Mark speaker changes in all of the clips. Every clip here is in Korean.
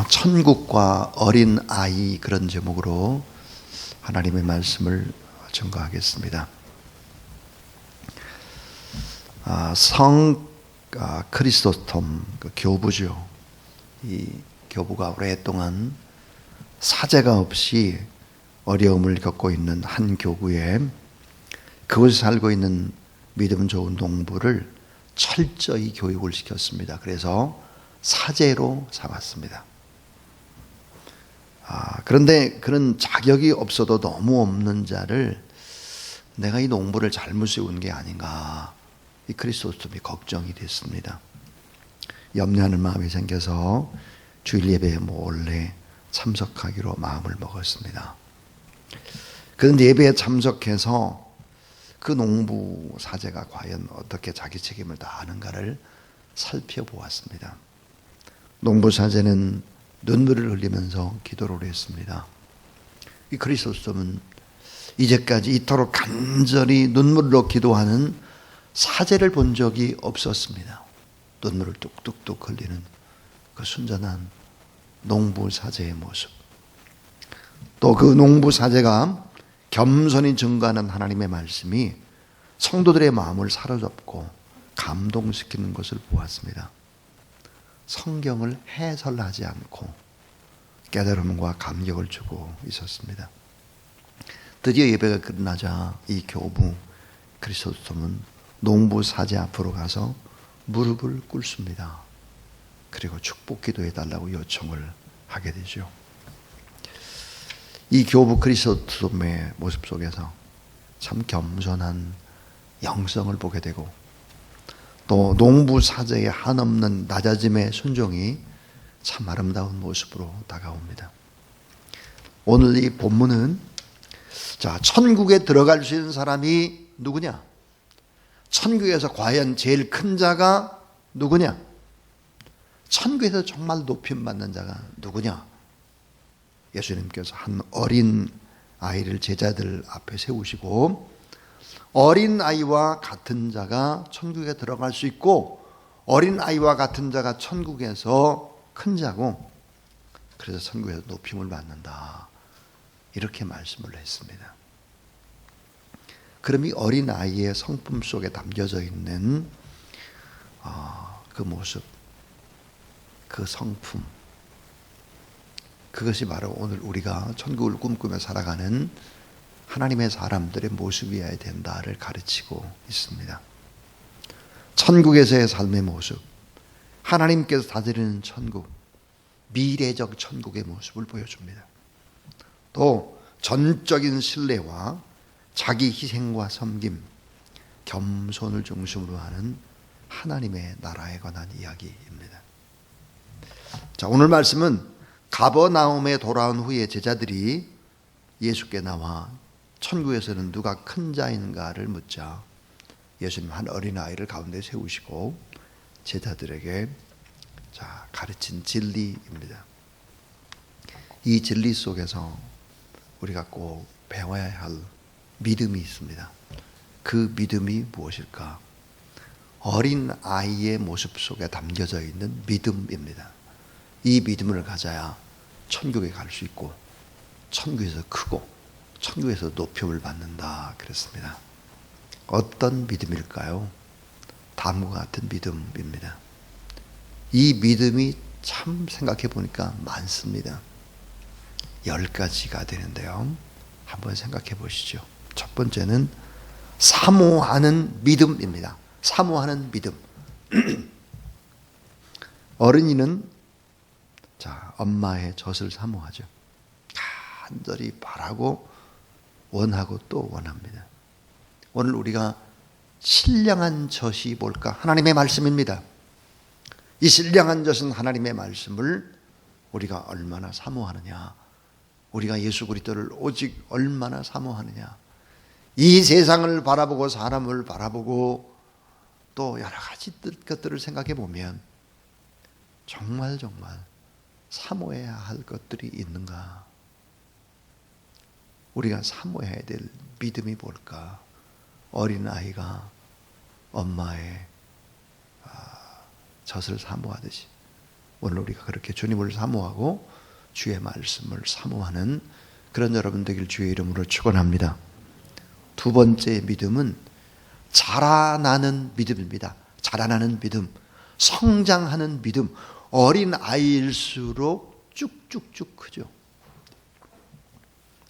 Speaker 1: 천국과 어린 아이, 그런 제목으로 하나님의 말씀을 증거하겠습니다. 성 크리소스톰 교부죠. 이 교부가 오랫동안 사제가 없이 어려움을 겪고 있는 한 교구에 그곳에 살고 있는 믿음 좋은 농부를 철저히 교육을 시켰습니다. 그래서 사제로 삼았습니다. 그런데 그런 자격이 없어도 너무 없는 자를 내가 이 농부를 잘못 세운 게 아닌가, 이 크리소스톰이 걱정이 됐습니다. 염려하는 마음이 생겨서 주일 예배에 몰래 참석하기로 마음을 먹었습니다. 그런데 예배에 참석해서 그 농부 사제가 과연 어떻게 자기 책임을 다하는가를 살펴보았습니다. 농부 사제는 눈물을 흘리면서 기도를 했습니다. 이 크리소스톰은 이제까지 이토록 간절히 눈물로 기도하는 사제를 본 적이 없었습니다. 눈물을 뚝뚝뚝 흘리는 그 순전한 농부 사제의 모습, 또 그 농부 사제가 겸손히 증거하는 하나님의 말씀이 성도들의 마음을 사로잡고 감동시키는 것을 보았습니다. 성경을 해설하지 않고 깨달음과 감격을 주고 있었습니다. 드디어 예배가 끝나자 이 교부 크리소스톰은 농부 사제 앞으로 가서 무릎을 꿇습니다. 그리고 축복 기도해 달라고 요청을 하게 되죠. 이 교부 크리소스톰의 모습 속에서 참 겸손한 영성을 보게 되고, 또 농부 사제의 한없는 낮아짐의 순종이 참 아름다운 모습으로 다가옵니다. 오늘 이 본문은 천국에 들어갈 수 있는 사람이 누구냐? 천국에서 과연 제일 큰 자가 누구냐? 천국에서 정말 높임받는 자가 누구냐? 예수님께서 한 어린 아이를 제자들 앞에 세우시고, 어린 아이와 같은 자가 천국에 들어갈 수 있고 어린 아이와 같은 자가 천국에서 큰 자고, 그래서 천국에서 높임을 받는다, 이렇게 말씀을 했습니다. 그럼 이 어린 아이의 성품 속에 담겨져 있는 그 모습, 그 성품, 그것이 바로 오늘 우리가 천국을 꿈꾸며 살아가는 하나님의 사람들의 모습이어야 된다를 가르치고 있습니다. 천국에서의 삶의 모습, 하나님께서 다스리는 천국, 미래적 천국의 모습을 보여줍니다. 또 전적인 신뢰와 자기 희생과 섬김, 겸손을 중심으로 하는 하나님의 나라에 관한 이야기입니다. 오늘 말씀은 가버나움에 돌아온 후에 제자들이 예수께 나와 천국에서는 누가 큰 자인가를 묻자 예수님 한 어린아이를 가운데 세우시고 제자들에게 가르친 진리입니다. 이 진리 속에서 우리가 꼭 배워야 할 믿음이 있습니다. 그 믿음이 무엇일까? 어린 아이의 모습 속에 담겨져 있는 믿음입니다. 이 믿음을 가져야 천국에 갈 수 있고 천국에서 크고 천국에서 높임을 받는다 그랬습니다. 어떤 믿음일까요? 다음과 같은 믿음입니다. 이 믿음이 참 생각해 보니까 많습니다. 10가지가 되는데요, 한번 생각해 보시죠. 첫 번째는 사모하는 믿음입니다. 사모하는 믿음. 어른이는 엄마의 젖을 사모하죠. 간절히 바라고 원하고 또 원합니다. 오늘 우리가 신령한 젖이 뭘까? 하나님의 말씀입니다. 이 신령한 젖은 하나님의 말씀을 우리가 얼마나 사모하느냐, 우리가 예수 그리스도를 오직 얼마나 사모하느냐, 이 세상을 바라보고 사람을 바라보고 또 여러 가지 것들을 생각해 보면 정말 사모해야 할 것들이 있는가? 우리가 사모해야 될 믿음이 뭘까? 어린아이가 엄마의 젖을 사모하듯이 오늘 우리가 그렇게 주님을 사모하고 주의 말씀을 사모하는 그런 여러분 되길 주의 이름으로 축원합니다. 두 번째 믿음은 자라나는 믿음입니다. 자라나는 믿음, 성장하는 믿음. 어린 아이일수록 쭉쭉쭉 크죠.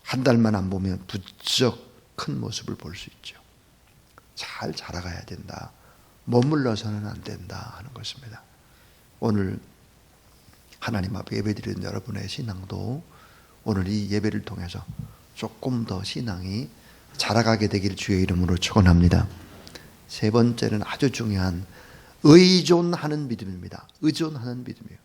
Speaker 1: 한 달만 안 보면 부쩍 큰 모습을 볼 수 있죠. 잘 자라가야 된다. 머물러서는 안 된다 하는 것입니다. 오늘 하나님 앞에 예배드리는 여러분의 신앙도 오늘 이 예배를 통해서 조금 더 신앙이 자라가게 되길 주의 이름으로 축원합니다. 세 번째는 아주 중요한 의존하는 믿음입니다. 의존하는 믿음이에요.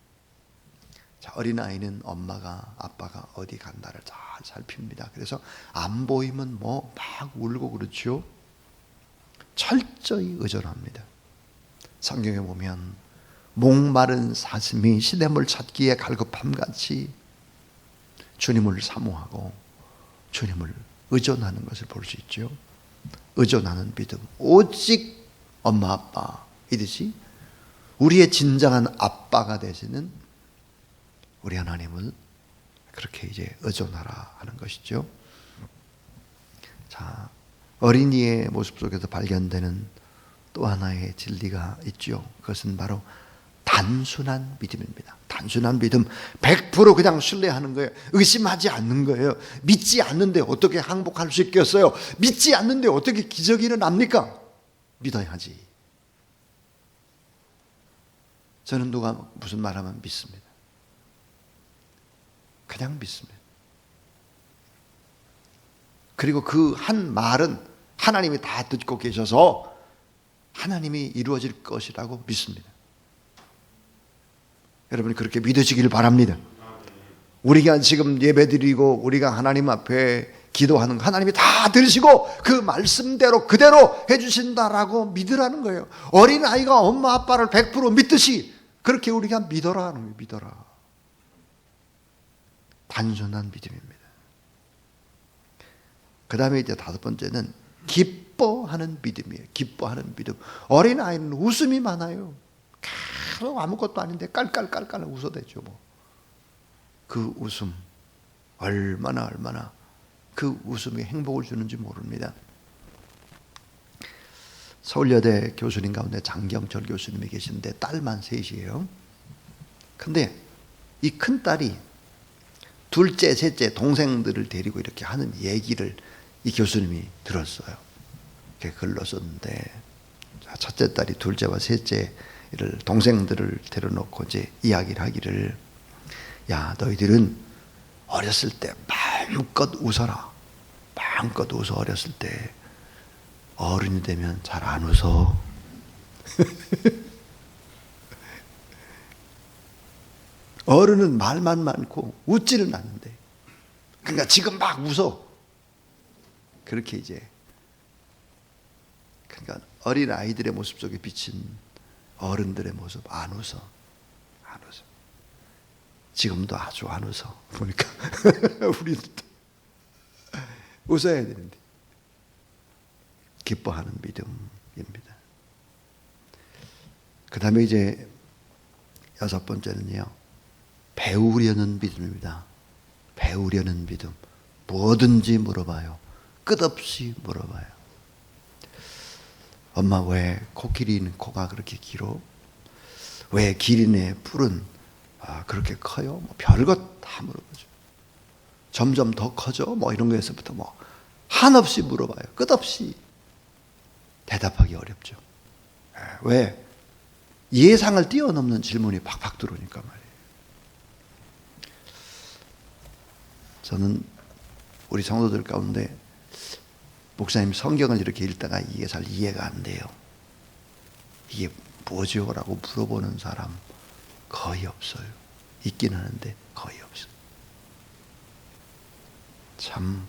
Speaker 1: 자, 어린아이는 엄마가 아빠가 어디 간다를 잘 살핍니다. 그래서 안 보이면 뭐 막 울고 그렇죠. 철저히 의존합니다. 성경에 보면 목마른 사슴이 시냇물 찾기에 갈급함같이 주님을 사모하고 주님을 의존하는 것을 볼 수 있죠. 의존하는 믿음. 오직 엄마 아빠이듯이 우리의 진정한 아빠가 되시는 우리 하나님을 그렇게 이제 의존하라 하는 것이죠. 자, 어린이의 모습 속에서 발견되는 또 하나의 진리가 있죠. 그것은 바로 단순한 믿음입니다. 단순한 믿음, 100% 그냥 신뢰하는 거예요. 의심하지 않는 거예요. 믿지 않는데 어떻게 항복할 수 있겠어요? 믿지 않는데 어떻게 기적이 일어납니까? 믿어야지. 저는 누가 무슨 말하면 믿습니다. 그냥 믿습니다. 그리고 그 한 말은 하나님이 다 듣고 계셔서 하나님이 이루어질 것이라고 믿습니다. 여러분이 그렇게 믿으시길 바랍니다. 우리가 지금 예배드리고 우리가 하나님 앞에 기도하는 거 하나님이 다 들으시고 그 말씀대로 그대로 해주신다라고 믿으라는 거예요. 어린아이가 엄마 아빠를 100% 믿듯이 그렇게 우리가 믿어라 하는 거예요. 믿어라. 단순한 믿음입니다. 그 다음에 이제 다섯 번째는 기뻐하는 믿음이에요. 기뻐하는 믿음. 어린아이는 웃음이 많아요. 계속 아무것도 아닌데 깔깔깔깔 웃어대죠. 뭐. 그 웃음 얼마나 그 웃음이 행복을 주는지 모릅니다. 서울여대 교수님 가운데 장경철 교수님이 계시는데 딸만 셋이에요. 근데 이 큰딸이 둘째, 셋째 동생들을 데리고 이렇게 하는 얘기를 이 교수님이 들었어요. 이렇게 글로 썼는데 첫째 딸이 둘째와 셋째를 동생들을 데려놓고 이제 이야기를 하기를, 야, 너희들은 어렸을 때 마음껏 웃어라. 마음껏 웃어. 어렸을 때 어른이 되면 잘 안 웃어. 어른은 말만 많고 웃지는 않는데, 그러니까 지금 막 웃어. 그렇게 이제, 그러니까 어린 아이들의 모습 속에 비친 어른들의 모습, 안 웃어. 안 웃어. 지금도 아주 안 웃어. 보니까 우리도 웃어야 되는데. 기뻐하는 믿음입니다. 그 다음에 이제 여섯 번째는요, 배우려는 믿음입니다. 배우려는 믿음. 뭐든지 물어봐요. 끝없이 물어봐요. 엄마, 왜 코끼리는 코가 그렇게 길어? 왜 기린의 뿔은 그렇게 커요? 뭐 별것 다 물어보죠. 점점 더 커져? 뭐 이런 거에서부터 뭐 한없이 물어봐요. 끝없이. 대답하기 어렵죠. 왜? 예상을 뛰어넘는 질문이 팍팍 들어오니까 말이에요. 저는 우리 성도들 가운데 목사님 성경을 이렇게 읽다가 이게 잘 이해가 안 돼요. 이게 뭐죠? 라고 물어보는 사람 거의 없어요. 있긴 하는데 거의 없어요. 참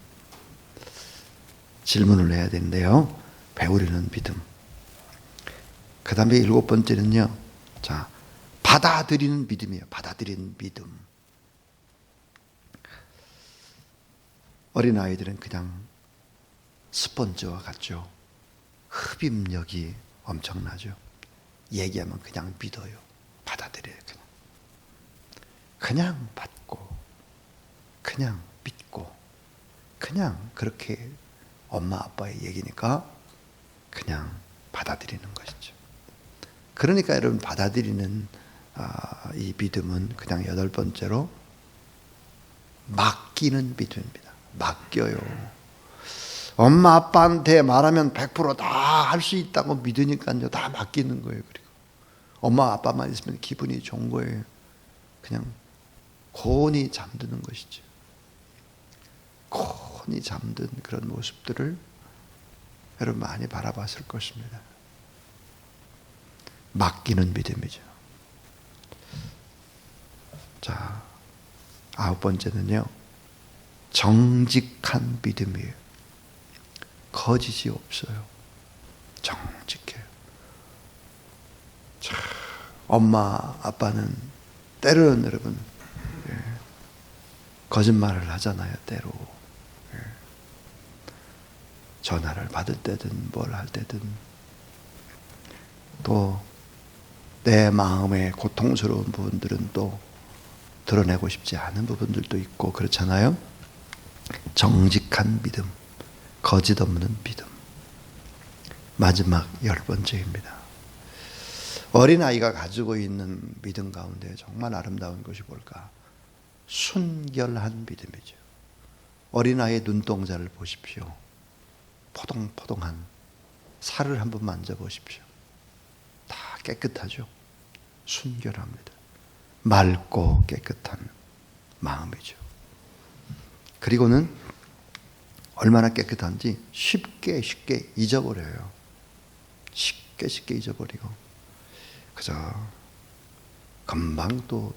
Speaker 1: 질문을 해야 되는데요. 배우려는 믿음. 그 다음에 일곱 번째는요, 자, 받아들이는 믿음이에요. 받아들이는 믿음. 어린아이들은 그냥 스펀지와 같죠. 흡입력이 엄청나죠. 얘기하면 그냥 믿어요. 받아들여요. 그냥. 그냥 받고 그냥 믿고 그냥 그렇게 엄마 아빠의 얘기니까 그냥 받아들이는 것이죠. 그러니까 여러분 받아들이는 이 믿음은 그냥 8번째로 맡기는 믿음입니다. 맡겨요. 엄마 아빠한테 말하면 100% 다 할 수 있다고 믿으니까요. 다 맡기는 거예요. 그리고 엄마 아빠만 있으면 기분이 좋은 거예요. 그냥 곤히 잠드는 것이죠. 곤히 잠든 그런 모습들을 여러분 많이 바라봤을 것입니다. 맡기는 믿음이죠. 자, 9번째는요. 정직한 믿음이에요. 거짓이 없어요. 정직해요. 자, 엄마 아빠는 때로는 여러분 거짓말을 하잖아요. 때로 전화를 받을 때든 뭘 할 때든 또 내 마음의 고통스러운 부분들은 또 드러내고 싶지 않은 부분들도 있고 그렇잖아요. 정직한 믿음, 거짓 없는 믿음. 마지막 10번째입니다. 어린아이가 가지고 있는 믿음 가운데 정말 아름다운 것이 뭘까? 순결한 믿음이죠. 어린아이의 눈동자를 보십시오. 포동포동한 살을 한번 만져보십시오. 다 깨끗하죠. 순결합니다. 맑고 깨끗한 마음이죠. 그리고는 얼마나 깨끗한지 쉽게 잊어버려요. 쉽게 잊어버리고 그저 금방 또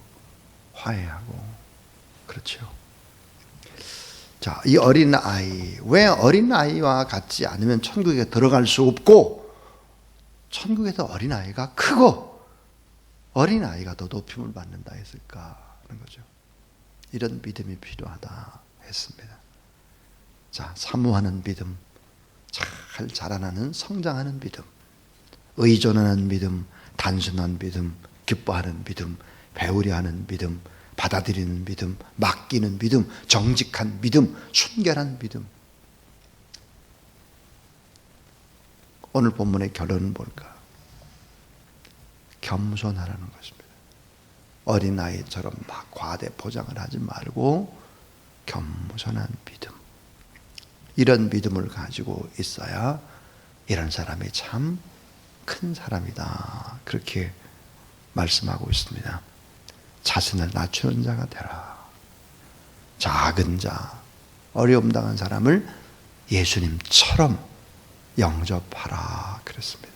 Speaker 1: 화해하고 그렇죠. 자, 이 어린아이, 왜 어린아이와 같지 않으면 천국에 들어갈 수 없고 천국에서 어린아이가 크고 어린아이가 더 높임을 받는다 했을까 하는 거죠. 이런 믿음이 필요하다 했습니다. 자, 사모하는 믿음, 잘 자라나는 성장하는 믿음, 의존하는 믿음, 단순한 믿음, 기뻐하는 믿음, 배우려 하는 믿음, 받아들이는 믿음, 맡기는 믿음, 정직한 믿음, 순결한 믿음. 오늘 본문의 결론은 뭘까? 겸손하라는 것입니다. 어린아이처럼 막 과대 포장을 하지 말고 겸손한 믿음. 이런 믿음을 가지고 있어야 이런 사람이 참 큰 사람이다. 그렇게 말씀하고 있습니다. 자신을 낮추는 자가 되라. 작은 자, 어려움 당한 사람을 예수님처럼 영접하라. 그랬습니다.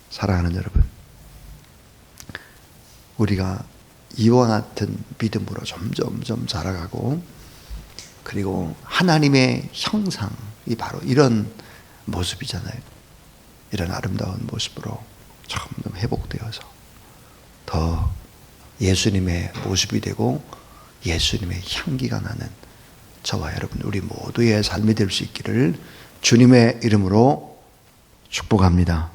Speaker 1: 사랑하는 여러분, 우리가 이와 같은 믿음으로 점점 자라가고 그리고 하나님의 형상이 바로 이런 모습이잖아요. 이런 아름다운 모습으로 점점 회복되어서 더 예수님의 모습이 되고 예수님의 향기가 나는 저와 여러분 우리 모두의 삶이 될 수 있기를 주님의 이름으로 축복합니다.